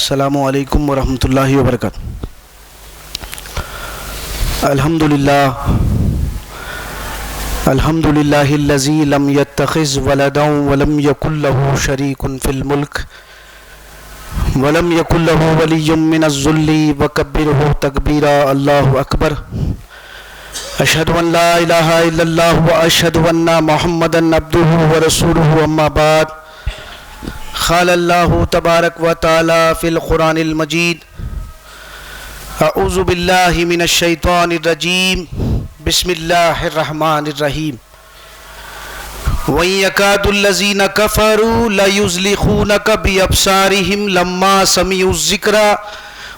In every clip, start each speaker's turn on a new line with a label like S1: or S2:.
S1: السلام علیکم ورحمۃ اللہ وبرکاتہ۔ الحمد للہ الذی لم یتخذ ولدا ولم یکن له شریک فی الملک ولم یکن له ولی من الذل وکبرہ تکبیرا۔ اللہ اکبر۔ اشہد ان لا الہ الا اللہ واشہد ان محمدا عبدہ ورسولہ، اما بعد۔ قال اللہ تبارک و تعالی فی القرآن المجید: اعوذ باللہ من الشیطان الرجیم، بسم اللہ الرحمن الرحیم۔ وَإِن يَكَادُ الَّذِينَ كَفَرُوا لَيُزْلِقُونَكَ بِأَبْصَارِهِمْ لَمَّا سَمِعُوا الذِّكْرَ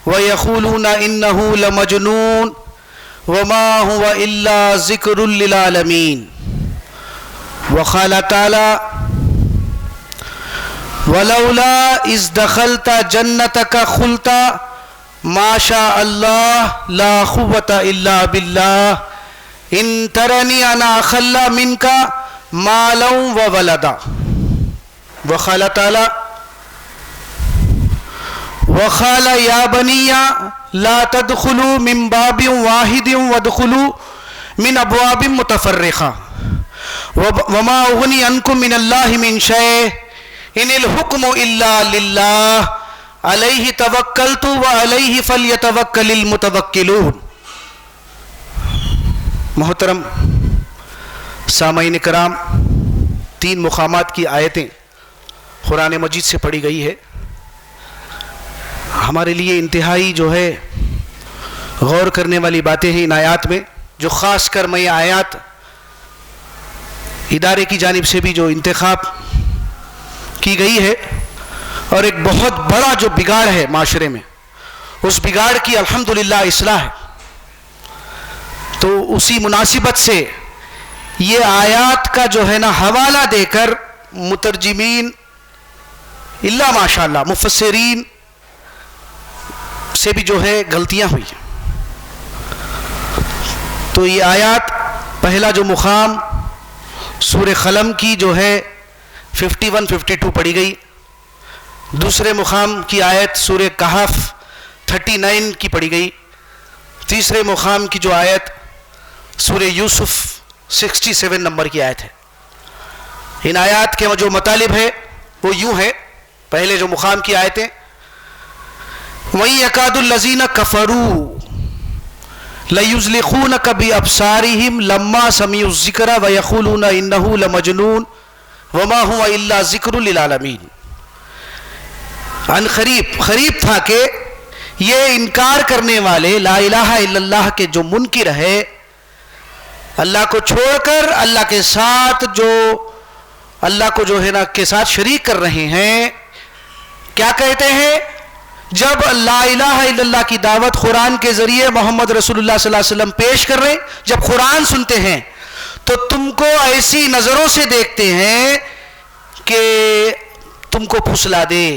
S1: وَيَقُولُونَ إِنَّهُ لَمَجْنُونٌ وَمَا هُوَ إِلَّا ذِكْرٌ لِّلْعَالَمِينَ۔ وقال تعالی: ولولا اذ دخلت جنتك قلت ما شاء الله لا قوة الا بالله ان ترني انا اقل منك مالا وولدا۔ وقال تعالی: وقال يا بني لا تدخلوا من باب واحد وادخلوا من ابواب متفرقة وما اغني عنكم من الله من شيء ان الحکم الا للہ علیہ توکلت وعلیہ فلیتوکل المتوکلون۔ محترم سامعین کرام، 3 مقامات کی آیتیں قرآن مجید سے پڑھی گئی ہے۔ ہمارے لیے انتہائی جو ہے غور کرنے والی باتیں ہیں ان آیات میں، جو خاص کر میں یہ آیات ادارے کی جانب سے بھی جو انتخاب کی گئی ہے، اور ایک بہت بڑا جو بگاڑ ہے معاشرے میں، اس بگاڑ کی الحمدللہ اصلاح ہے۔ تو اسی مناسبت سے یہ آیات کا جو ہے نا حوالہ دے کر مترجمین اللہ ماشاءاللہ مفسرین سے بھی جو ہے غلطیاں ہوئی۔ تو یہ آیات، پہلا جو مقام سورہ قلم کی جو ہے 51-52 پڑھی گئی، دوسرے مقام کی آیت سورہ کہف 39 کی پڑھی گئی، تیسرے مقام کی جو آیت سورہ یوسف 67 نمبر کی آیت ہے۔ ان آیات کے جو مطالب ہے وہ یوں ہے۔ پہلے جو مقام کی آیتیں: وَإِن يَكَادُ الَّذِينَ كَفَرُوا لَيُزْلِقُونَكَ بِأَبْصَارِهِمْ لَمَّا سَمِعُوا الذِّكْرَ وَيَقُولُونَ إِنَّهُ لَمَجْنُونٌ وَمَا هُوَ إِلَّا ذِكْرٌ لِّلْعَالَمِينَ۔ قریب تھا کہ یہ انکار کرنے والے لا الہ الا اللہ کے جو منکر ہے، اللہ کو چھوڑ کر اللہ کے ساتھ جو اللہ کو جو ہے نا کے ساتھ شریک کر رہے ہیں، کیا کہتے ہیں؟ جب لا الہ الا اللہ کی دعوت قرآن کے ذریعے محمد رسول اللہ صلی اللہ علیہ وسلم پیش کر رہے ہیں، جب قرآن سنتے ہیں تو تم کو ایسی نظروں سے دیکھتے ہیں کہ تم کو پھسلا دے،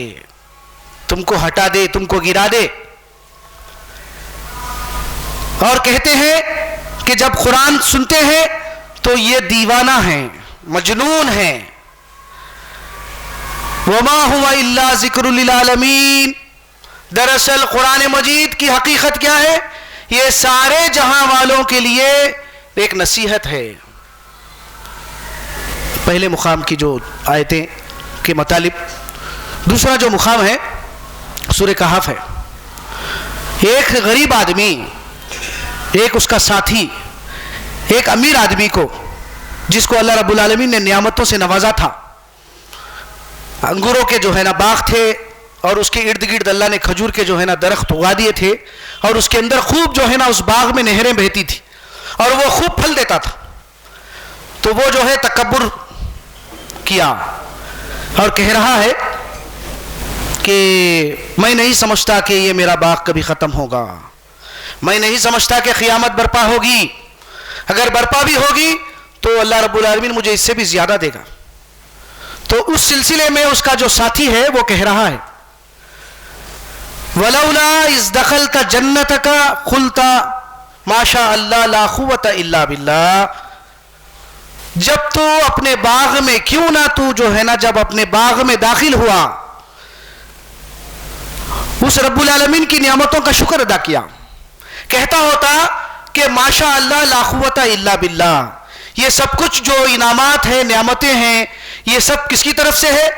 S1: تم کو ہٹا دے، تم کو گرا دے۔ اور کہتے ہیں کہ جب قرآن سنتے ہیں تو یہ دیوانہ ہیں، مجنون ہیں۔ وما هو الا ذکر للعالمین۔ دراصل قرآن مجید کی حقیقت کیا ہے؟ یہ سارے جہاں والوں کے لیے ایک نصیحت ہے۔ پہلے مقام کی جو آیتیں کے مطالب۔ دوسرا جو مقام ہے سورہ کہف ہے۔ ایک غریب آدمی، ایک اس کا ساتھی، ایک امیر آدمی کو، جس کو اللہ رب العالمین نے نعمتوں سے نوازا تھا، انگوروں کے جو ہے نا باغ تھے، اور اس کے ارد گرد اللہ نے کھجور کے جو ہے نا درخت اگا دیے تھے، اور اس کے اندر خوب جو ہے نا اس باغ میں نہریں بہتی تھی، اور وہ خوب پھل دیتا تھا۔ تو وہ جو ہے تکبر کیا اور کہہ رہا ہے کہ میں نہیں سمجھتا کہ یہ میرا باغ کبھی ختم ہوگا، میں نہیں سمجھتا کہ قیامت برپا ہوگی، اگر برپا بھی ہوگی تو اللہ رب العالمین مجھے اس سے بھی زیادہ دے گا۔ تو اس سلسلے میں اس کا جو ساتھی ہے وہ کہہ رہا ہے: وَلَوْلَا إِذْ دَخَلْتَ جَنَّتَكَ قُلْتَ مَا شَاءَ اللَّهُ لَا قُوَّةَ إِلَّا بِاللَّهِ۔ جب تو اپنے باغ میں کیوں نہ تو جو ہے نا جب اپنے باغ میں داخل ہوا اس رب العالمین کی نعمتوں کا شکر ادا کیا، کہتا ہوتا کہ ماشاء اللہ لا قوت الا باللہ، یہ سب کچھ جو انعامات ہیں، نعمتیں ہیں، یہ سب کس کی طرف سے ہے؟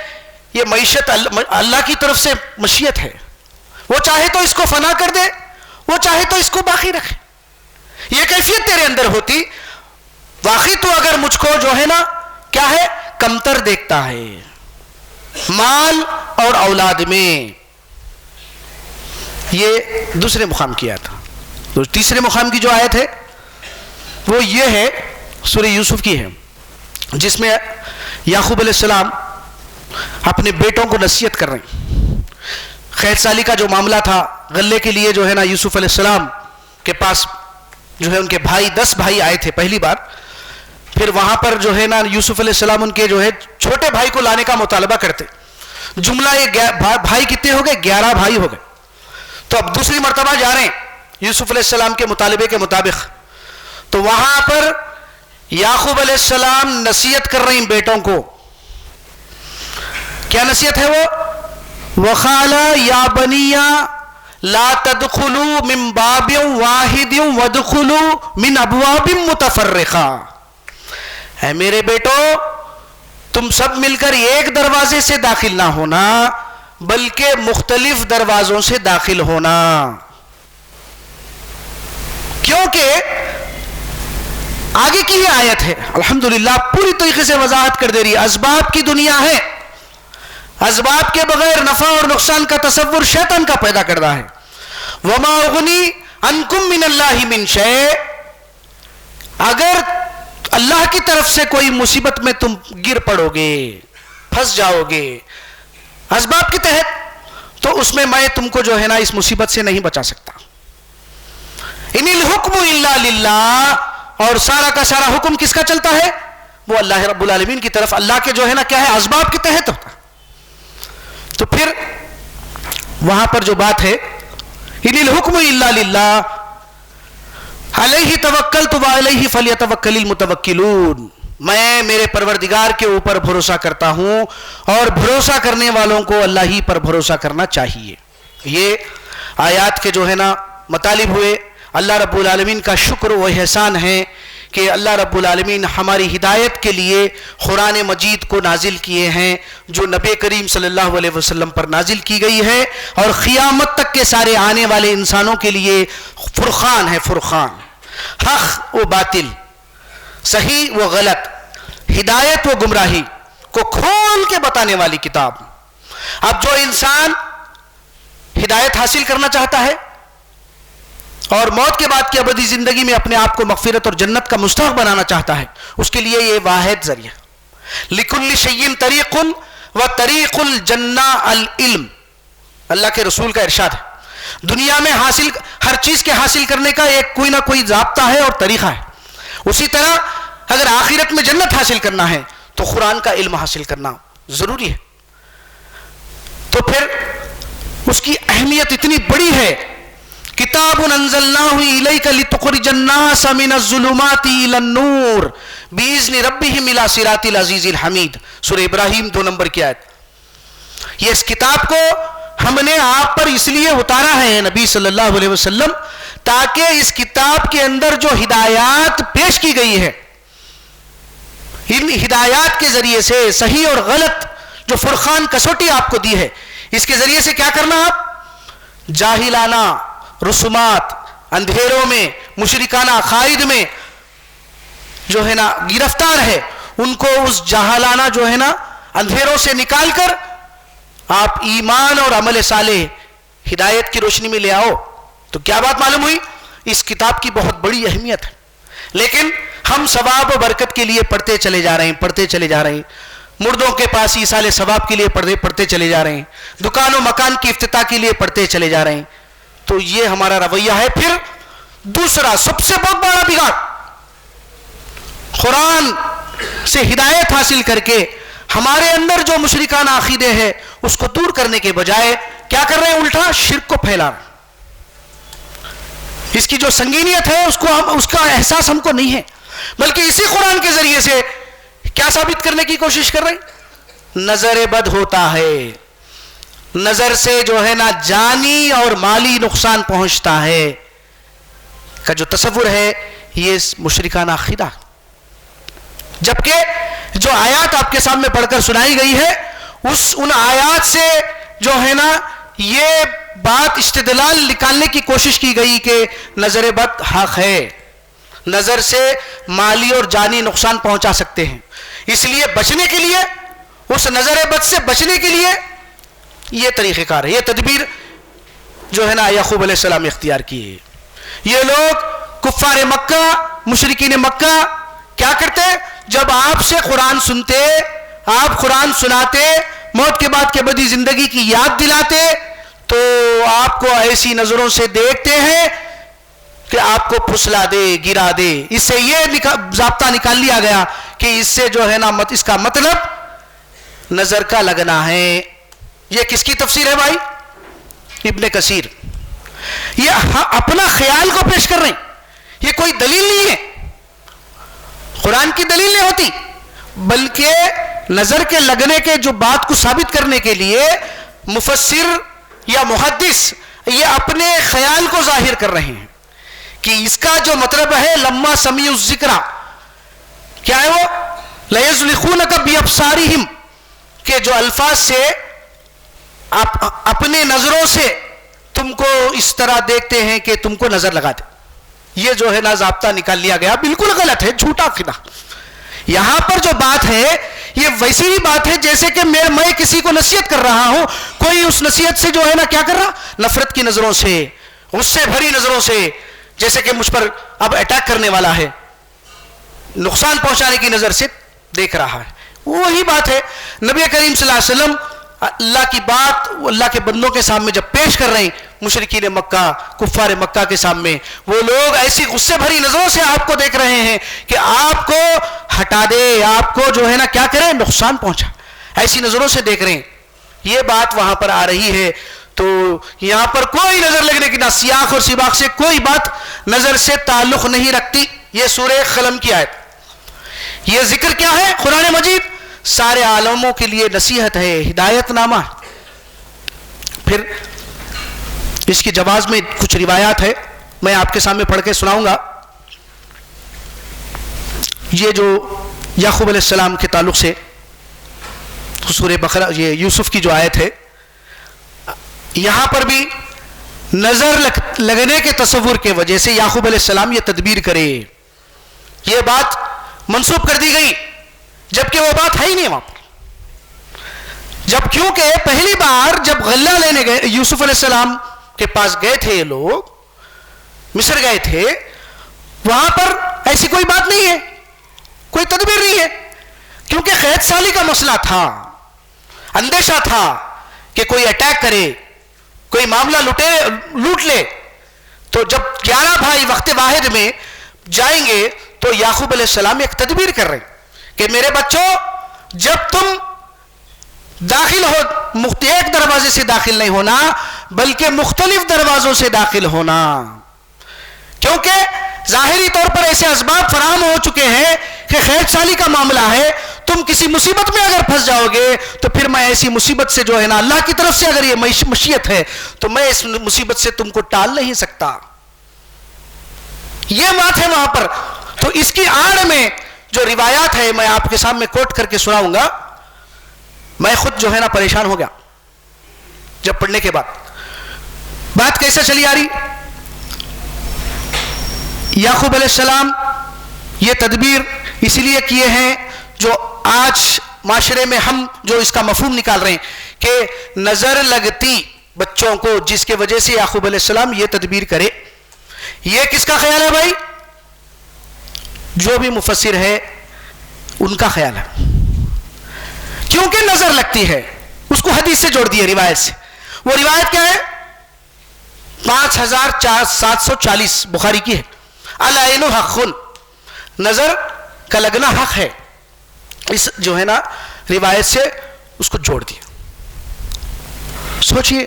S1: یہ معیشت اللہ کی طرف سے مشیت ہے، وہ چاہے تو اس کو فنا کر دے، وہ چاہے تو اس کو باقی رکھے۔ یہ کیفیت تیرے اندر ہوتی، واقعی تو اگر مجھ کو جو ہے نا کیا ہے کمتر دیکھتا ہے مال اور اولاد میں، یہ دوسرے مقام کی آیت ہے۔ تیسرے مقام کی جو آیت ہے وہ یہ ہے، سورہ یوسف کی ہے، جس میں یعقوب علیہ السلام اپنے بیٹوں کو نصیحت کر رہے ہیں۔ خیر سالی کا جو معاملہ تھا، غلے کے لیے جو ہے نا یوسف علیہ السلام کے پاس جو ہے ان کے بھائی 10 بھائی آئے تھے پہلی بار، پھر وہاں پر جو ہے نا یوسف علیہ السلام ان کے جو ہے چھوٹے بھائی کو لانے کا مطالبہ کرتے، جملہ یہ بھائی کتنے ہو گئے؟ 11 بھائی ہو گئے۔ تو اب دوسری مرتبہ جا رہے ہیں یوسف علیہ السلام کے مطالبے کے مطابق، تو وہاں پر یعقوب علیہ السلام نصیحت کر رہے ہیں بیٹوں کو۔ کیا نصیحت ہے وہ؟ وَقَالَ يَا بَنِيَّ لَا تَدْخُلُوا مِن بَابٍ وَاحِدٍ وَادْخُلُوا مِنْ أَبْوَابٍ مُتَفَرِّقَةٍ، اے میرے بیٹو تم سب مل کر ایک دروازے سے داخل نہ ہونا بلکہ مختلف دروازوں سے داخل ہونا، کیونکہ آگے کی یہ آیت ہے الحمدللہ پوری طریقے سے وضاحت کر دے رہی ہے۔ اسباب کی دنیا ہے، اسباب کے بغیر نفع اور نقصان کا تصور شیطان کا پیدا کردہ ہے۔ وَمَا أُغْنِي عَنْكُم مِّنَ اللَّهِ مِن شَيْءٍ، اگر اللہ کی طرف سے کوئی مصیبت میں تم گر پڑو گے، پھنس جاؤ گے اسباب کے تحت، تو اس میں تم کو جو ہے نا اس مصیبت سے نہیں بچا سکتا۔ ان الحکم الا للہ، اور سارا کا سارا حکم کس کا چلتا ہے؟ وہ اللہ رب العالمین کی طرف، اللہ کے جو ہے نا کیا ہے اسباب کے تحت ہوتا۔ تو پھر وہاں پر جو بات ہے ان الحکم الا للہ علیہ توکلت وعلیہ فلیتوکل المتوکلون، میں میرے پروردگار کے اوپر بھروسہ کرتا ہوں اور بھروسہ کرنے والوں کو اللہ ہی پر بھروسہ کرنا چاہیے۔ یہ آیات کے جو ہے نا مطالب ہوئے۔ اللہ رب العالمین کا شکر و احسان ہے کہ اللہ رب العالمین ہماری ہدایت کے لیے قرآن مجید کو نازل کیے ہیں، جو نبی کریم صلی اللہ علیہ وسلم پر نازل کی گئی ہے، اور قیامت تک کے سارے آنے والے انسانوں کے لیے فرقان ہے، فرقان، حق و باطل، صحیح و غلط، ہدایت و گمراہی کو کھول کے بتانے والی کتاب۔ اب جو انسان ہدایت حاصل کرنا چاہتا ہے اور موت کے بعد کی ابدی زندگی میں اپنے آپ کو مغفرت اور جنت کا مستحق بنانا چاہتا ہے، اس کے لیے یہ واحد ذریعہ۔ لِكُلِّ شَيْءٍ طَرِيقٌ وَطَرِيقُ الْجَنَّةِ الْعِلْمُ، اللہ کے رسول کا ارشاد ہے۔ دنیا میں حاصل ہر چیز کے حاصل کرنے کا ایک کوئی نہ کوئی ضابطہ ہے اور طریقہ ہے، اسی طرح اگر آخرت میں جنت حاصل کرنا ہے تو قرآن کا علم حاصل کرنا ضروری ہے۔ تو پھر اس کی اہمیت اتنی بڑی ہے، کتاب انزلناہ الیک لتخرج الناس من الظلمات الی النور باذن ربہم الی صراط العزیز الحمید، سورہ ابراہیم 2 نمبر کی آیت۔ یہ اس کتاب کو ہم نے آپ پر اس لیے اتارا ہے نبی صلی اللہ علیہ وسلم، تاکہ اس کتاب کے اندر جو ہدایات پیش کی گئی ہے، ان ہدایات کے ذریعے سے صحیح اور غلط جو فرقان کسوٹی آپ کو دی ہے، اس کے ذریعے سے کیا کرنا؟ آپ جاہلانہ رسومات، اندھیروں میں، مشرکانہ عقائد میں جو ہے نا گرفتار ہے، ان کو اس جاہلانہ جو ہے نا اندھیروں سے نکال کر آپ ایمان اور عمل صالح ہدایت کی روشنی میں لے آؤ۔ تو کیا بات معلوم ہوئی؟ اس کتاب کی بہت بڑی اہمیت ہے، لیکن ہم ثواب و برکت کے لیے پڑھتے چلے جا رہے ہیں، پڑھتے چلے جا رہے ہیں، مردوں کے پاس ایصال ثواب کے لیے پڑھتے چلے جا رہے ہیں، دکان و مکان کی افتتاح کے لیے پڑھتے چلے جا رہے ہیں۔ تو یہ ہمارا رویہ ہے۔ پھر دوسرا سب سے بہت بڑا بگاڑ، قرآن سے ہدایت حاصل کر کے ہمارے اندر جو مشرکانہ عقیدے ہیں اس کو دور کرنے کے بجائے کیا کر رہے ہیں؟ الٹا شرک کو پھیلا رہے ہیں۔ اس کی جو سنگینیت ہے اس کا احساس ہم کو نہیں ہے، بلکہ اسی قرآن کے ذریعے سے کیا ثابت کرنے کی کوشش کر رہے ہیں؟ نظر بد ہوتا ہے، نظر سے جو ہے نا جانی اور مالی نقصان پہنچتا ہے کا جو تصور ہے یہ مشرکانہ عقیدہ. جبکہ جو آیات آپ کے سامنے پڑھ کر سنائی گئی ہے ان آیات سے جو ہے نا یہ بات استدلال نکالنے کی کوشش کی گئی کہ نظر بد حق ہے, نظر سے مالی اور جانی نقصان پہنچا سکتے ہیں, اس لیے بچنے کے لیے, اس نظر بد سے بچنے کے لیے یہ طریقہ کار ہے, یہ تدبیر جو ہے نا یعقوب علیہ السلام اختیار کی ہے. یہ لوگ کفار مکہ, مشرکین مکہ کیا کرتے؟ جب آپ سے قرآن سنتے, آپ قرآن سناتے, موت کے بعد کے بدی زندگی کی یاد دلاتے, تو آپ کو ایسی نظروں سے دیکھتے ہیں کہ آپ کو پھسلا دے, گرا دے. اس سے یہ ضابطہ نکال لیا گیا کہ اس سے جو ہے نا اس کا مطلب نظر کا لگنا ہے. یہ کس کی تفسیر ہے بھائی؟ ابن کثیر. یہ اپنا خیال کو پیش کر رہے ہیں, یہ کوئی دلیل نہیں ہے, قرآن کی دلیل نہیں ہوتی, بلکہ نظر کے لگنے کے جو بات کو ثابت کرنے کے لیے مفسر یا محدث یہ اپنے خیال کو ظاہر کر رہے ہیں کہ اس کا جو مطلب ہے لما سمیعوا الذکر, کیا ہے وہ لیزلقونک بابصارہم, کہ جو الفاظ سے آپ اپنے نظروں سے تم کو اس طرح دیکھتے ہیں کہ تم کو نظر لگا دے. یہ جو ہے نا ضابطہ نکال لیا گیا, بالکل غلط ہے, جھوٹا عقیدہ. یہاں پر جو بات ہے یہ ویسی ہی بات ہے جیسے کہ میں کسی کو نصیحت کر رہا ہوں, کوئی اس نصیحت سے جو ہے نا کیا کر رہا, نفرت کی نظروں سے, غصے بھری نظروں سے, جیسے کہ مجھ پر اب اٹیک کرنے والا ہے, نقصان پہنچانے کی نظر سے دیکھ رہا ہے. وہی بات ہے نبی کریم صلی اللہ علیہ وسلم اللہ کی بات اللہ کے بندوں کے سامنے جب پیش کر رہے ہیں, مشرکین مکہ, کفار مکہ کے سامنے, وہ لوگ ایسی غصے بھری نظروں سے آپ کو دیکھ رہے ہیں کہ آپ کو ہٹا دے, آپ کو جو ہے نا کیا کرے, نقصان پہنچا, ایسی نظروں سے دیکھ رہے ہیں. یہ بات وہاں پر آ رہی ہے. تو یہاں پر کوئی نظر لگنے کی, نہ سیاق اور سباق سے کوئی بات نظر سے تعلق نہیں رکھتی. یہ سورہ قلم کی آیت. یہ ذکر کیا ہے؟ قرآن مجید سارے عالموں کے لیے نصیحت ہے, ہدایت نامہ. پھر اس کی جواز میں کچھ روایات ہے, میں آپ کے سامنے پڑھ کے سناؤں گا. یہ جو یعقوب علیہ السلام کے تعلق سے سورہ بقرہ, یہ یوسف کی جو آیت ہے, یہاں پر بھی نظر لگنے کے تصور کے وجہ سے یعقوب علیہ السلام یہ تدبیر کرے, یہ بات منسوب کر دی گئی, جبکہ وہ بات ہے ہی نہیں وہاں پر. جب کیونکہ پہلی بار جب غلہ لینے گئے یوسف علیہ السلام کے پاس گئے تھے, یہ لوگ مصر گئے تھے, وہاں پر ایسی کوئی بات نہیں ہے, کوئی تدبیر نہیں ہے, کیونکہ قید سالی کا مسئلہ تھا, اندیشہ تھا کہ کوئی اٹیک کرے, کوئی معاملہ لوٹ لے. تو جب 11 بھائی وقت واحد میں جائیں گے تو یعقوب علیہ السلام ایک تدبیر کر رہے ہیں کہ میرے بچوں, جب تم داخل ہو ایک دروازے سے داخل نہیں ہونا بلکہ مختلف دروازوں سے داخل ہونا, کیونکہ ظاہری طور پر ایسے اسباب فراہم ہو چکے ہیں کہ خیر سالی کا معاملہ ہے. تم کسی مصیبت میں اگر پھنس جاؤ گے تو پھر میں ایسی مصیبت سے جو ہے نا اللہ کی طرف سے اگر یہ مشیت ہے تو میں اس مصیبت سے تم کو ٹال نہیں سکتا. یہ بات ہے وہاں پر. تو اس کی آڑ میں جو روایات ہے میں آپ کے سامنے کوٹ کر کے سناؤں گا. میں خود جو ہے نا پریشان ہو گیا جب پڑھنے کے بعد. بات کیسے چلی آ رہی؟ یعقوب علیہ السلام یہ تدبیر اس لیے کیے ہیں جو آج معاشرے میں ہم جو اس کا مفہوم نکال رہے ہیں کہ نظر لگتی بچوں کو, جس کے وجہ سے یعقوب علیہ السلام یہ تدبیر کرے. یہ کس کا خیال ہے بھائی؟ جو بھی مفسر ہے ان کا خیال ہے, کیونکہ نظر لگتی ہے, اس کو حدیث سے جوڑ دیے روایت سے. وہ روایت کیا ہے؟ 5740 بخاری کی ہے. العین حق, نظر کا لگنا حق ہے. اس جو ہے نا روایت سے اس کو جوڑ دیا. سوچئے,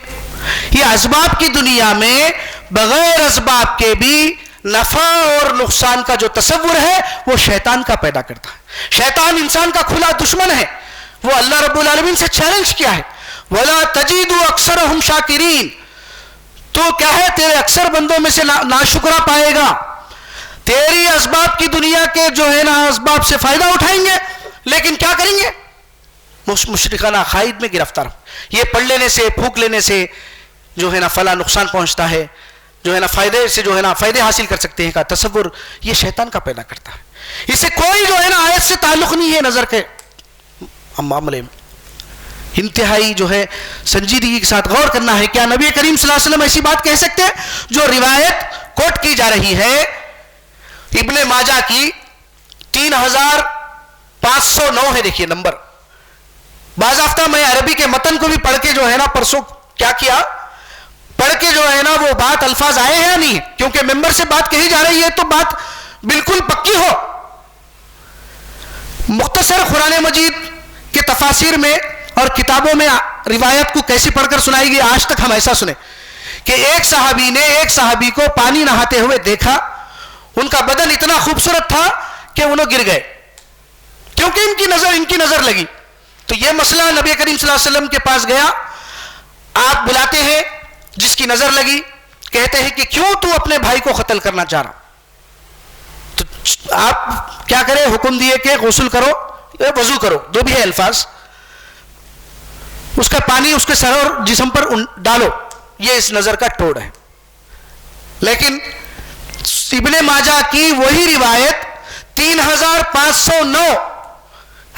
S1: یہ اسباب کی دنیا میں بغیر اسباب کے بھی نفع اور نقصان کا جو تصور ہے وہ شیطان کا پیدا کرتا ہے. شیطان انسان کا کھلا دشمن ہے. وہ اللہ رب العالمین سے چیلنج کیا ہے, ولا تجد اکثرهم شاکرین، تو کیا ہے تیرے اکثر بندوں میں سے ناشکرا پائے گا، تیری اسباب کی دنیا کے جو ہے نا اسباب سے فائدہ اٹھائیں گے لیکن کیا کریں گے، مشرکانہ عقائد میں گرفتار. یہ پڑھ لینے سے پھونک لینے سے جو ہے نا فلاں نقصان پہنچتا ہے، جو ہے نا فائدے سے جو ہے نا فائدے حاصل کر سکتے ہیں کا تصور یہ شیطان کا پیدا کرتا ہے. اس سے کوئی جو ہے نا آیت سے تعلق نہیں ہے نظر کے معاملے میں. انتہائی جو ہے سنجیدگی کے ساتھ غور کرنا ہے. کیا نبی کریم صلی اللہ علیہ وسلم ایسی بات کہہ سکتے ہیں؟ جو روایت کوٹ کی جا رہی ہے ابن ماجہ کی 3509 ہے، دیکھیے نمبر. باضابطہ میں عربی کے متن کو بھی پڑھ کے جو ہے نا پرسوں کیا کیا، پڑھ کے جو ہے نا وہ بات الفاظ آئے ہیں یا نہیں، کیونکہ ممبر سے بات کہی جا رہی ہے تو بات بالکل پکی ہو. مختصر قرآن مجید کے تفاسیر میں اور کتابوں میں روایت کو کیسی پڑھ کر سنائی گئی. آج تک ہم ایسا سنے کہ ایک صحابی نے ایک صحابی کو پانی نہاتے ہوئے دیکھا، ان کا بدن اتنا خوبصورت تھا کہ انہوں گر گئے کیونکہ ان کی نظر لگی. تو یہ مسئلہ نبی کریم صلی اللہ علیہ وسلم کے پاس گیا. آپ بلاتے ہیں جس کی نظر لگی، کہتے ہیں کہ کیوں تو اپنے بھائی کو قتل کرنا چاہ رہا؟ تو آپ کیا کرے؟ حکم دیے کہ غسل کرو، وضو کرو، دو بھی ہے الفاظ. اس کا پانی اس کے سر اور جسم پر ڈالو، یہ اس نظر کا توڑ ہے. لیکن ابن ماجہ کی وہی روایت 3509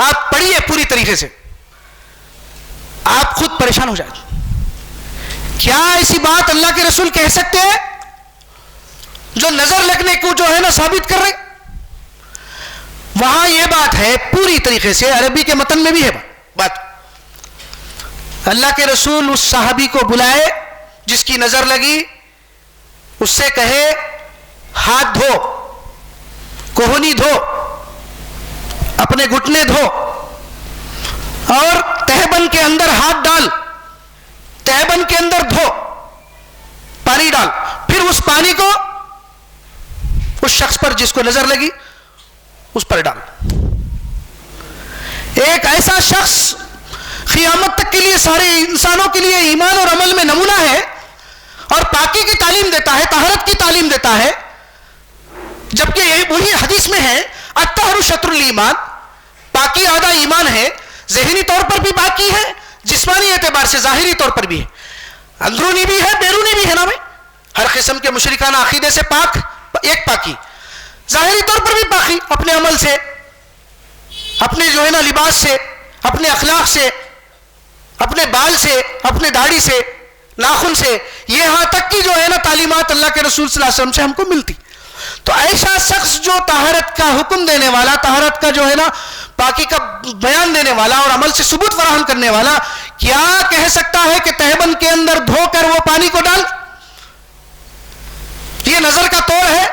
S1: آپ پڑھیے پوری طریقے سے، آپ خود پریشان ہو جائیں. کیا ایسی بات اللہ کے رسول کہہ سکتے ہیں جو نظر لگنے کو جو ہے نا ثابت کر رہے؟ وہاں یہ بات ہے پوری طریقے سے، عربی کے متن میں بھی ہے بات. اللہ کے رسول اس صحابی کو بلائے جس کی نظر لگی، اس سے کہے ہاتھ دھو، کوہنی دھو، اپنے گھٹنے دھو اور تہبند کے اندر ہاتھ ڈال، تہبند کے اندر دھو، پانی ڈال، پھر اس پانی کو اس شخص پر جس کو نظر لگی اس پر ڈال. ایک ایسا شخص قیامت تک کے لیے سارے انسانوں کے لیے ایمان اور عمل میں نمونہ ہے اور پاکی کی تعلیم دیتا ہے، طہارت کی تعلیم دیتا ہے، جبکہ وہی حدیث میں ہے الطہر شطر الایمان، پاکی آدھا ایمان ہے. ذہنی طور پر بھی پاکی ہے، جسمانی اعتبار سے ظاہری طور پر بھی ہے، اندرونی بھی ہے بیرونی بھی ہے نا بھائی. ہر قسم کے مشرکانہ عقیدے سے پاک ایک پاکی، ظاہری طور پر بھی پاکی، اپنے عمل سے، اپنے جو ہے نا لباس سے، اپنے اخلاق سے، اپنے بال سے، اپنے داڑھی سے، ناخن سے، یہاں تک کی جو ہے نا تعلیمات اللہ کے رسول صلی اللہ علیہ وسلم سے ہم کو ملتی. تو ایسا شخص جو طہارت کا حکم دینے والا، طہارت کا جو ہے نا پاکی کا بیان دینے والا اور عمل سے ثبوت فراہم کرنے والا، کیا کہہ سکتا ہے کہ تہبند کے اندر دھو کر وہ پانی کو ڈال؟ یہ نظر کا توڑ ہے،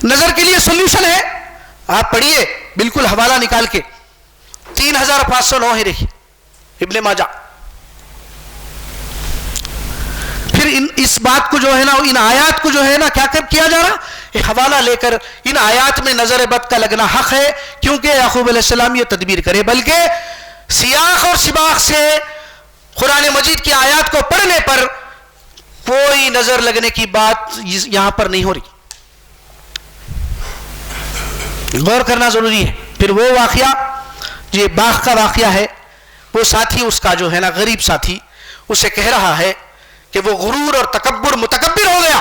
S1: نظر کے لیے سولوشن ہے. آپ پڑھیے بالکل حوالہ نکال کے 3509 ہے، دیکھیے ابن ماجہ. پھر اس بات کو جو ہے نا، ان آیات کو جو ہے نا کیا کیا جا رہا؟ حوالہ لے کر ان آیات میں نظر بد کا لگنا حق ہے، کیونکہ یعقوب علیہ السلام یہ تدبیر کرے. بلکہ سیاق اور سباق سے قرآن مجید کی آیات کو پڑھنے پر کوئی نظر لگنے کی بات یہاں پر نہیں ہو رہی. غور کرنا ضروری ہے. پھر وہ واقعہ، یہ باغ کا واقعہ ہے، وہ ساتھی اس کا جو ہے نا غریب ساتھی اسے کہہ رہا ہے کہ وہ غرور اور تکبر متکبر ہو گیا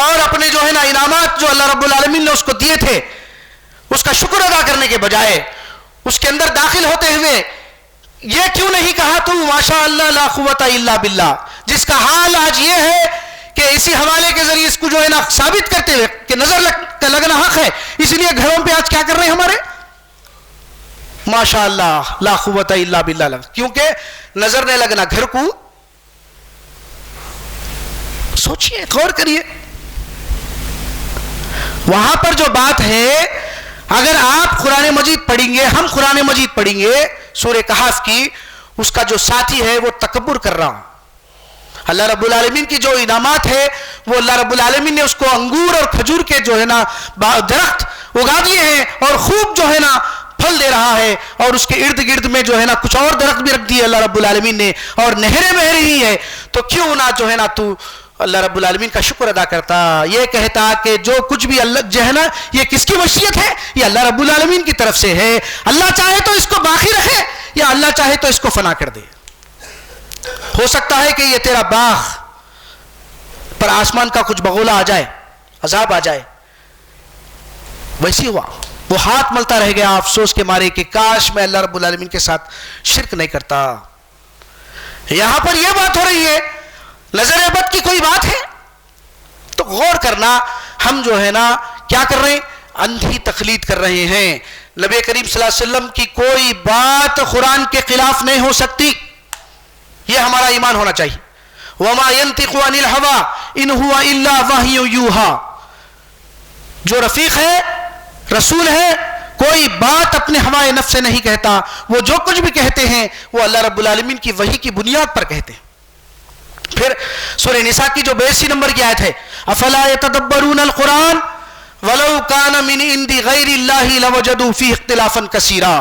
S1: اور اپنے جو ہے نا انعامات جو اللہ رب العالمین نے اس کو دیے تھے اس کا شکر ادا کرنے کے بجائے اس کے اندر داخل ہوتے ہوئے یہ کیوں نہیں کہا تو ماشاء اللہ لا قوت الا باللہ، جس کا حال آج یہ ہے کہ اسی حوالے کے ذریعے اس کو جو ہے نا ثابت کرتے ہوئے کہ نظر لگنا حق ہے، اس لیے گھروں پہ آج کیا کر رہے ہیں ہمارے ماشاء اللہ لا قوت الا باللہ، کیونکہ نظر نے لگنا گھر کو. سوچئے، غور کریے. وہاں پر جو بات ہے، اگر آپ قرآن مجید پڑھیں گے، ہم قرآن مجید پڑھیں گے سورہ کہف کی، اس کا جو ساتھی ہے وہ تکبر کر رہا. اللہ رب العالمین کی جو انعامات ہے وہ اللہ رب العالمین نے اس کو انگور اور کھجور کے جو ہے نا درخت اگا دیے ہیں اور خوب جو ہے نا پھل دے رہا ہے اور اس کے ارد گرد میں جو ہے نا کچھ اور درخت بھی رکھ دیے اللہ رب العالمین نے اور نہریں بہ رہی ہے، تو کیوں نہ جو ہے نا تو اللہ رب العالمین کا شکر ادا کرتا، یہ کہتا کہ جو کچھ بھی اللہ جو ہے نا یہ کس کی مشیت ہے، یہ اللہ رب العالمین کی طرف سے ہے، اللہ چاہے تو اس کو باقی رکھے یا اللہ چاہے تو اس کو فنا کر دے۔ ہو سکتا ہے کہ یہ تیرا باغ پر آسمان کا کچھ بغولہ آ جائے، عذاب آ جائے، ویسی ہوا، وہ ہاتھ ملتا رہ گیا افسوس کے مارے کہ کاش میں اللہ رب العالمین کے ساتھ شرک نہیں کرتا۔ یہاں پر یہ بات ہو رہی ہے، نظر بد کی کوئی بات ہے تو غور کرنا، ہم جو ہے نا کیا کر رہے ہیں، اندھی تقلید کر رہے ہیں۔ نبی کریم صلی اللہ علیہ وسلم کی کوئی بات قرآن کے خلاف نہیں ہو سکتی، یہ ہمارا ایمان ہونا چاہیے۔ وَمَا يَنْتِقُ عَنِ الْهَوَىٰ إِنْ هُوَ إِلَّا وَحْيٌ يُوحَىٰ، جو رفیق ہے، رسول ہے، کوئی بات اپنے ہوائے نفس سے نہیں کہتا، وہ جو کچھ بھی کہتے ہیں وہ اللہ رب العالمین کی وحی کی بنیاد پر کہتے ہیں۔ پھر سورہ نساء کی جو 82 نمبر کی آیت ہے، افلا يتدبرون القرآن ولو كان من عند غیر اللہ لوجدوا فیہ اختلافا کثیرا،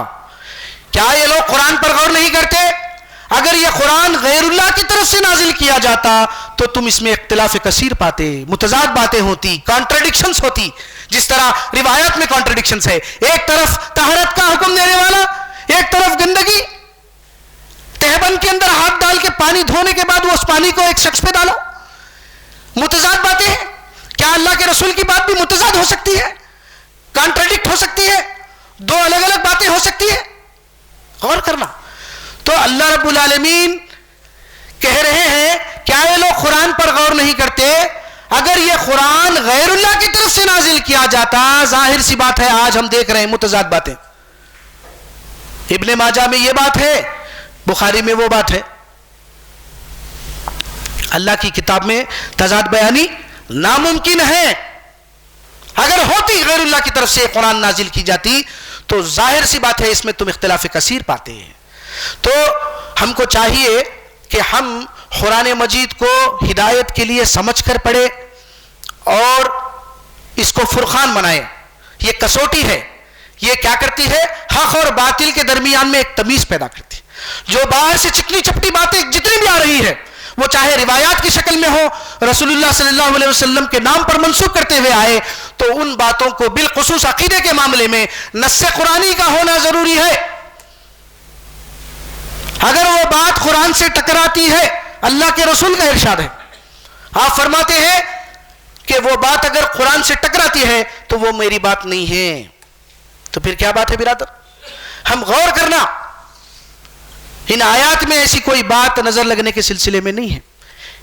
S1: کیا یہ لوگ قرآن پر غور نہیں کرتے؟ اگر یہ قرآن غیر اللہ کی طرف سے نازل کیا جاتا تو تم اس میں اختلاف کثیر پاتے، متضاد باتیں ہوتی، کانٹرڈکشنز ہوتی، جس طرح روایات میں کانٹرڈکشنز ہے، ایک طرف طہارت کا حکم دینے والا، ایک طرف گندگی، تہبند کے اندر ہاتھ ڈال کے پانی دھونے کے بعد وہ اس پانی کو ایک شخص پہ ڈالو، متضاد باتیں ہیں۔ کیا اللہ کے رسول کی بات بھی متضاد ہو سکتی ہے، کانٹرڈکٹ ہو سکتی ہے، دو الگ الگ باتیں ہو سکتی ہے؟ غور کرنا۔ تو اللہ رب العالمین کہہ رہے ہیں کیا یہ لوگ قرآن پر غور نہیں کرتے؟ اگر یہ قرآن غیر اللہ کی طرف سے نازل کیا جاتا، ظاہر سی بات ہے آج ہم دیکھ رہے ہیں متضاد باتیں، ابن ماجہ میں یہ بات ہے، بخاری میں وہ بات ہے۔ اللہ کی کتاب میں تضاد بیانی ناممکن ہے، اگر ہوتی غیر اللہ کی طرف سے قرآن نازل کی جاتی تو ظاہر سی بات ہے اس میں تم اختلاف کثیر پاتے ہیں۔ تو ہم کو چاہیے کہ ہم قرآن مجید کو ہدایت کے لیے سمجھ کر پڑھیں اور اس کو فرقان بنائیں۔ یہ کسوٹی ہے، یہ کیا کرتی ہے، حق اور باطل کے درمیان میں ایک تمیز پیدا کرتی ہے۔ جو باہر سے چکنی چپٹی باتیں جتنی بھی آ رہی ہے، وہ چاہے روایات کی شکل میں ہو، رسول اللہ صلی اللہ علیہ وسلم کے نام پر منسوخ کرتے ہوئے آئے، تو ان باتوں کو بالخصوص عقیدے کے معاملے میں نص قرآنی کا ہونا ضروری ہے۔ اگر وہ بات قرآن سے ٹکراتی ہے، اللہ کے رسول کا ارشاد ہے، آپ فرماتے ہیں کہ وہ بات اگر قرآن سے ٹکراتی ہے تو وہ میری بات نہیں ہے، تو پھر کیا بات ہے برادر؟ ہم غور کرنا، ان آیات میں ایسی کوئی بات نظر لگنے کے سلسلے میں نہیں ہے،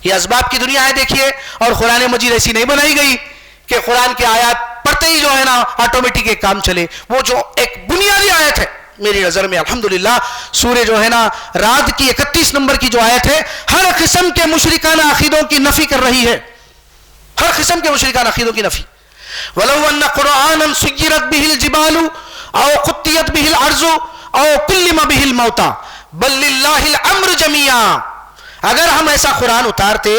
S1: یہ اسباب کی دنیا ہے دیکھیے، اور قرآن مجید ایسی نہیں بنائی گئی کہ قرآن کی آیات پڑھتے ہی جو ہے نا آٹومیٹک ایک کام چلے۔ وہ جو ایک بنیادی آیت ہے میری نظر میں الحمدللہ سورہ جو ہے نا رعد کی 31 نمبر کی جو آیت ہے، ہر قسم کے مشرکانہ عقیدوں کی نفی کر رہی ہے، ہر قسم کے مشرکانہ عقیدوں کی نفی۔ وَلَوْ أَنَّ قُرْآنًا سُيِّرَتْ بِهِ الْجِبَالُ أَوْ قُطِّيَتْ بِهِ الْأَرْضُ أَوْ كُلِّمَ بِهِ الْمَوْتَى بَلْ لِلَّهِ الْأَمْرُ جَمِيعًا، اگر ہم ایسا قرآن اتارتے،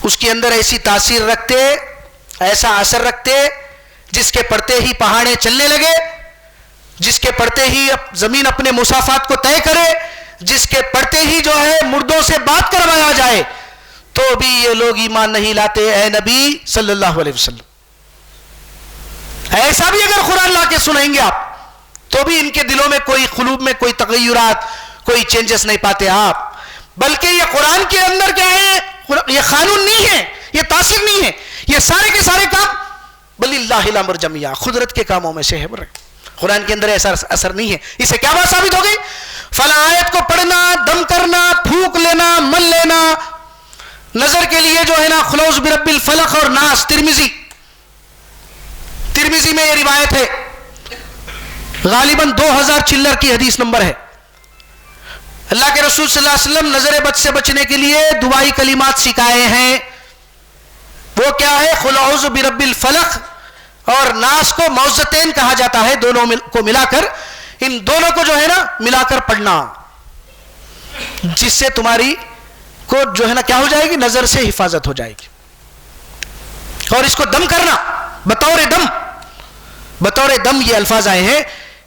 S1: اس کے اندر ایسی تاثیر رکھتے، ایسا اثر رکھتے، جس کے پڑھتے ہی پہاڑیں چلنے لگے، جس کے پڑھتے ہی زمین اپنے مسافات کو طے کرے، جس کے پڑھتے ہی جو ہے مردوں سے بات کروایا جائے، تو بھی یہ لوگ ایمان نہیں لاتے اے نبی صلی اللہ علیہ وسلم۔ ایسا بھی اگر قرآن لا کے سنائیں گے آپ تو بھی ان کے دلوں میں کوئی، قلوب میں کوئی تغیرات، کوئی چینجز نہیں پاتے آپ، بلکہ یہ قرآن کے اندر کیا ہے، یہ قانون نہیں ہے، یہ تاثیر نہیں ہے، یہ سارے کے سارے کام بل اللہ الامر جميعا، قدرت کے کاموں میں سے ہے۔ قرآن کے اندر ایسا اثر نہیں ہے۔ اس سے کیا بات ثابت ہو گئی؟ فلاں آیت کو پڑھنا، دم کرنا، پھونک لینا، مل لینا، نظر کے لیے جو ہے نا خلوص برب الفلق اور ناس، ترمذی میں یہ روایت ہے، غالباً 2000 چلر کی حدیث نمبر ہے۔ اللہ کے رسول صلی اللہ علیہ وسلم نظر بد سے بچنے کے لیے دعائی کلمات سکھائے ہیں، وہ کیا ہے؟ قل اعوذ برب الفلق اور ناس کو معوذتین کہا جاتا ہے، دونوں کو ملا کر، ان دونوں کو جو ہے نا ملا کر پڑھنا، جس سے تمہاری کو جو ہے نا کیا ہو جائے گی؟ نظر سے حفاظت ہو جائے گی۔ اور اس کو دم کرنا، بطور دم بطور دم یہ الفاظ آئے ہیں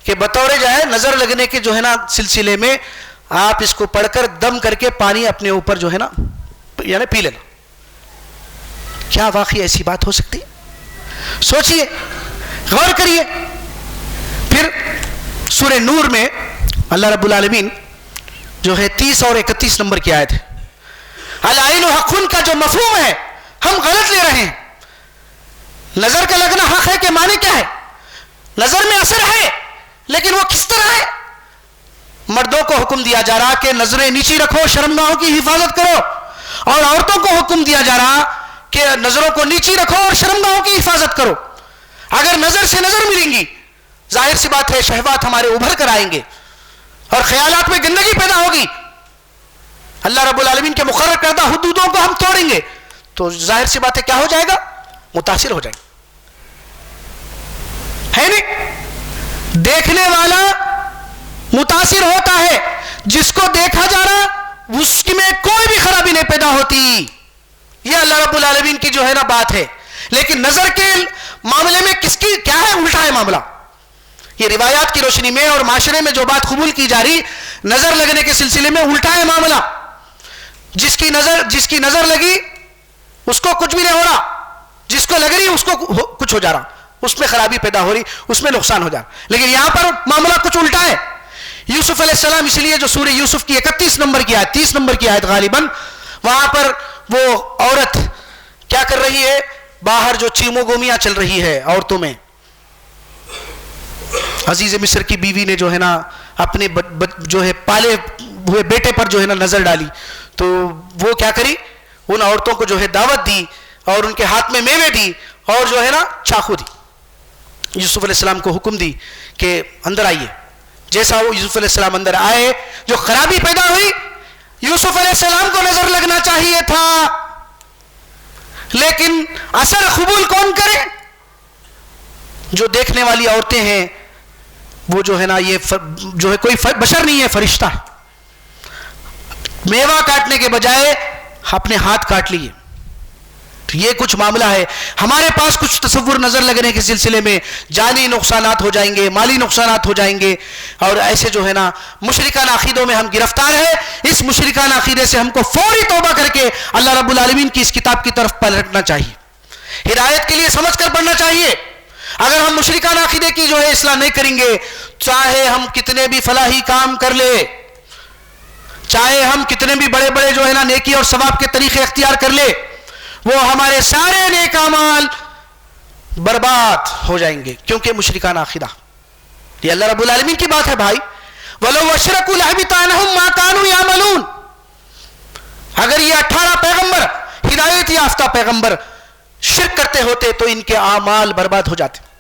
S1: کہ بطور جو ہے نظر لگنے کے جو ہے نا سلسلے میں آپ اس کو پڑھ کر دم کر کے پانی اپنے اوپر جو ہے نا یعنی پی لینا. کیا واقعی ایسی بات ہو سکتی؟ سوچئے، غور کریے. پھر سورہ نور میں اللہ رب العالمین جو ہے 30 اور 31 نمبر کی آیت ہے. العین حق کا جو مفہوم ہے ہم غلط لے رہے ہیں. نظر کا لگنا حق ہے کہ معنی کیا ہے؟ نظر میں اثر ہے لیکن وہ کس طرح ہے؟ مردوں کو حکم دیا جا رہا کہ نظریں نیچی رکھو، شرمگاہوں کی حفاظت کرو، اور عورتوں کو حکم دیا جا رہا کہ نظروں کو نیچی رکھو اور شرمگاہوں کی حفاظت کرو. اگر نظر سے نظر ملیں گی ظاہر سی بات ہے شہوات ہمارے ابھر کر آئیں گے اور خیالات میں گندگی پیدا ہوگی. اللہ رب العالمین کے مقرر کردہ حدودوں کو ہم توڑیں گے تو ظاہر سی بات ہے کیا ہو جائے گا؟ متاثر ہو جائیں گے. ہے نہیں؟ دیکھنے والا متاثر ہوتا ہے، جس کو دیکھا جا رہا اس میں کوئی بھی خرابی نہیں پیدا ہوتی. یہ اللہ رب العالمین کی جو ہے نا بات ہے. لیکن نظر کے معاملے میں کس کی کیا ہے؟ الٹا ہے معاملہ. یہ روایات کی روشنی میں اور معاشرے میں جو بات قبول کی جا رہی نظر لگنے کے سلسلے میں الٹا ہے معاملہ. جس کی نظر لگی اس کو کچھ بھی نہیں ہو رہا، جس کو لگ رہی اس کو کچھ ہو جا رہا، اس میں خرابی پیدا ہو رہی، اس میں نقصان ہو جا رہا. لیکن یہاں پر معاملہ کچھ الٹا ہے. یوسف علیہ السلام، اس لیے جو سورہ یوسف کی 31 نمبر کی آیت، 30 نمبر کی آیت غالباً، وہاں پر وہ عورت کیا کر رہی ہے؟ باہر جو چیمو گومیاں چل رہی ہے عورتوں میں. عزیز مصر کی بیوی نے جو ہے نا اپنے جو ہے پالے ہوئے بیٹے پر جو ہے نا نظر ڈالی تو وہ کیا کری؟ ان عورتوں کو جو ہے دعوت دی اور ان کے ہاتھ میں میوے دی اور جو ہے نا چاقو دی. یوسف علیہ السلام کو حکم دی کہ اندر آئیے. جیسا وہ یوسف علیہ السلام اندر آئے، جو خرابی پیدا ہوئی، یوسف علیہ السلام کو نظر لگنا چاہیے تھا لیکن اثر قبول کون کرے؟ جو دیکھنے والی عورتیں ہیں وہ جو ہے نا یہ جو ہے کوئی بشر نہیں ہے، فرشتہ ہے. میوہ کاٹنے کے بجائے اپنے ہاتھ کاٹ لیے. تو یہ کچھ معاملہ ہے. ہمارے پاس کچھ تصور نظر لگنے کے سلسلے میں جانی نقصانات ہو جائیں گے، مالی نقصانات ہو جائیں گے، اور ایسے جو ہے نا مشرکانہ عقیدوں میں ہم گرفتار ہیں. اس مشرکانہ عقیدے سے ہم کو فوری توبہ کر کے اللہ رب العالمین کی اس کتاب کی طرف پلٹنا چاہیے. ہدایت کے لیے سمجھ کر پڑھنا چاہیے. اگر ہم مشرکانہ عقیدے کی جو ہے اصلاح نہیں کریں گے، چاہے ہم کتنے بھی فلاحی کام کر لے، چاہے ہم کتنے بھی بڑے بڑے جو ہے نا نیکی اور ثواب کے طریقے اختیار کر لے، وہ ہمارے سارے نیک اعمال برباد ہو جائیں گے. کیونکہ مشرکانہ عقیدہ یہ اللہ رب العالمین کی بات ہے بھائی. وَلَوْ أَشْرَكُوا لَحَبِطَ عَنْهُمْ مَا كَانُوا يَعْمَلُونَ. اگر یہ 18 پیغمبر، ہدایت یافتہ پیغمبر شرک کرتے ہوتے تو ان کے اعمال برباد ہو جاتے.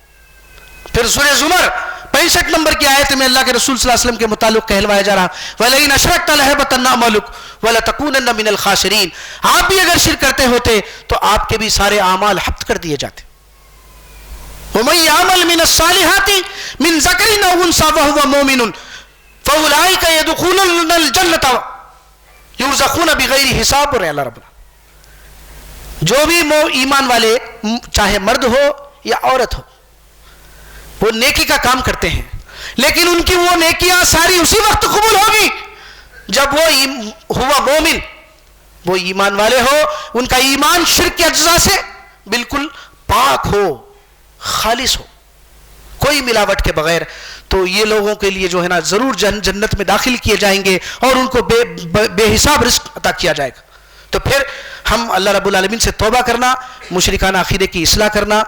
S1: پھر سورہ زمر 65 نمبر کی آیت میں اللہ کے رسول صلی اللہ علیہ وسلم کے متعلق کہلوایا جا رہا وَلَئِنْ أَشْرَكْتَ لَيَحْبَطَنَّ عَمَلُكَ وَلَتَكُونَنَّ مِنَ الْخَاسِرِينَ. آپ بھی اگر شرک کرتے ہوتے تو آپ کے بھی سارے اعمال حبط کر دیے جاتے. وَمَن يَعْمَلْ مِنَ الصَّالِحَاتِ مِنْ ذَكَرٍ أَوْ أُنثَىٰ وَهُوَ مُؤْمِنٌ فَأُولَٰئِكَ يَدْخُلُونَ الْجَنَّةَ يُرْزَقُونَ بِغَيْرِ حِسَابٍ. اور اللہ رب جو بھی ایمان والے چاہے مرد ہو یا عورت ہو وہ نیکی کا کام کرتے ہیں، لیکن ان کی وہ نیکیاں ساری اسی وقت قبول ہوگی جب وہ ہوا مومن، وہ ایمان والے ہو، ان کا ایمان شرک کے اجزاء سے بالکل پاک ہو، خالص ہو، کوئی ملاوٹ کے بغیر. تو یہ لوگوں کے لیے جو ہے نا ضرور جنت میں داخل کیے جائیں گے اور ان کو بے حساب رزق عطا کیا جائے گا. تو پھر ہم اللہ رب العالمین سے توبہ کرنا، مشرکانہ عقیدے کی اصلاح کرنا.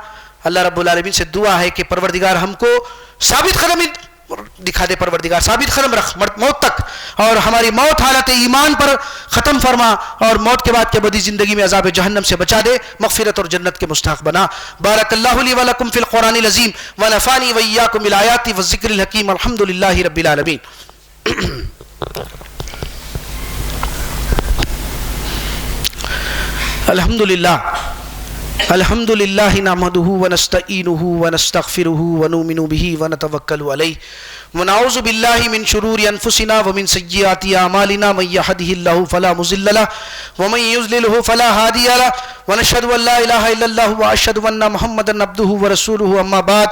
S1: اللہ رب العالمین سے دعا ہے کہ پروردگار ہم کو ثابت قدم دکھا دے، پروردگار ثابت قدم رکھ موت تک، اور ہماری موت حالت ایمان پر ختم فرما، اور موت کے بعد کے بدی زندگی میں عذاب جہنم سے بچا دے، مغفرت اور جنت کے مستحق بنا. بارک اللہ لی ولکم فی القرآن العظیم ونفعنی وإیاکم بالآیات والذکر الحکیم. الحمد للہ رب العالمین. الحمد للہ نحمده ونستعینه ونستغفره ونؤمن به ونتوکل علیہ ونعوذ باللہ من شرور انفسنا ومن سیئات اعمالنا من یهده اللہ فلا مضل له ومن یضلله فلا هادی له ونشهد ان لا اله الا الله واشهد ان محمدا عبده ورسوله اما بعد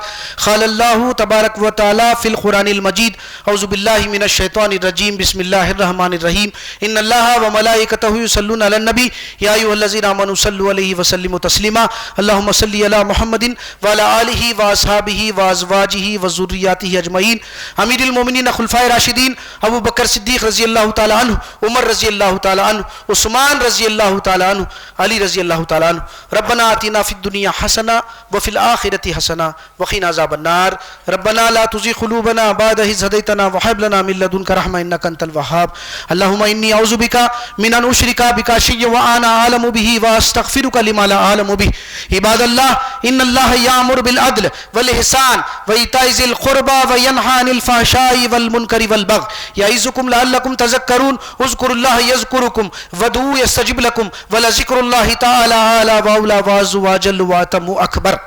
S1: قال الله تبارك وتعالى في القرآن المجيد اعوذ بالله من الشيطان الرجيم بسم الله الرحمن الرحيم ان الله وملائكته يصلون على النبي يا ايها الذين امنوا صلوا عليه وسلموا تسليما اللهم صل على محمد وعلى اله واصحابه وازواجه وذرياته اجمعين امیر المومنین خلفائے راشدین ابو بکر صدیق رضی اللہ تعالی عنہ عمر رضی اللہ تعالی عنہ عثمان رضی اللہ تعالی عنہ علی رضی اللہ تعالی عنہ ربنا آتنا فی الدنیا حسنہ وفی الآخرۃ حسنہ وقنا عذاب النار ربنا لا تزغ قلوبنا بعد إذ هديتنا وهب لنا من لدنك رحمة إنك أنت الوهاب اللهم إني أعوذ بك من أن أشرك بك شيئا وأنا أعلم به وأستغفرك لما لا أعلم به عباد الله إن الله يأمر بالعدل والإحسان وإيتاء ذي القربى وينهى عن الفحشاء والمنكر والبغي يعظكم لعلكم تذكرون اذكروا الله يذكركم وادعوه يستجب لكم ولذكر الله تعالى أعلى وأولى وأعز وأجل وأتم أكبر.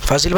S1: فاضل بھائی